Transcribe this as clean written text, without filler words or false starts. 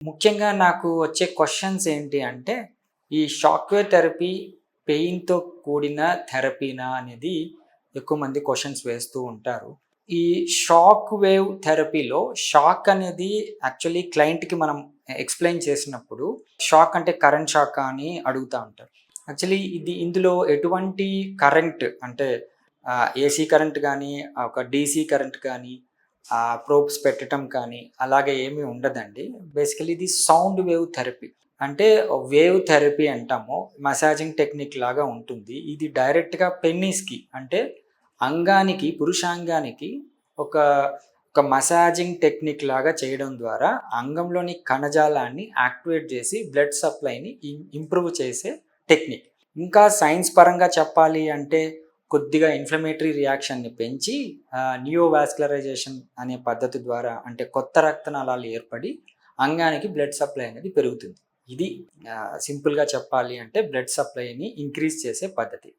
ముఖ్యంగా నాకు వచ్చే క్వెషన్స్ ఏంటి అంటే, ఈ షాక్‌వేవ్ థెరపీ పెయిన్‌తో కూడిన థెరపీనా అనేది ఎక్కువ మంది క్వెషన్స్ వేస్తూ ఉంటారు. ఈ షాక్ వేవ్ థెరపీలో షాక్ అనేది యాక్చువల్లీ క్లయింట్‌కి మనం ఎక్స్‌ప్లెయిన్ చేసినప్పుడు, షాక్ అంటే కరెంట్ షాకా అని అడుగుతా ఉంటారు. యాక్చువల్లీ ఇందులో ఎటువంటి కరెంట్ అంటే ఏసీ కరెంట్ గానీ, ఒక డీసీ కరెంట్ కానీ, ప్రోబ్స్ పెట్టటం కానీ అలాగే ఏమీ ఉండదండి. బేసికల్లీ ఇది సౌండ్ వేవ్ థెరపీ. అంటే వేవ్ థెరపీ అంటాము. మసాజింగ్ టెక్నిక్ లాగా ఉంటుంది. ఇది డైరెక్ట్‌గా పెన్నీస్‌కి అంటే పురుషాంగానికి ఒక ఒక మసాజింగ్ టెక్నిక్ లాగా చేయడం ద్వారా అంగంలోని కణజాలాన్ని యాక్టివేట్ చేసి బ్లడ్ సప్లైని ఇంప్రూవ్ చేసే టెక్నిక్. ఇంకా సైన్స్ పరంగా చెప్పాలి అంటే కొద్దిగా ఇన్‌ఫ్లమేటరీ రియాక్షన్‌ని పెంచి నియోవాస్కులరైజేషన్ అనే పద్ధతి ద్వారా అంటే కొత్త రక్తనాళాలు ఏర్పడి అంగానికి బ్లడ్ సప్లై అనేది పెరుగుతుంది. ఇది సింపుల్‌గా చెప్పాలి అంటే బ్లడ్ సప్లైని ఇంక్రీజ్ చేసే పద్ధతి.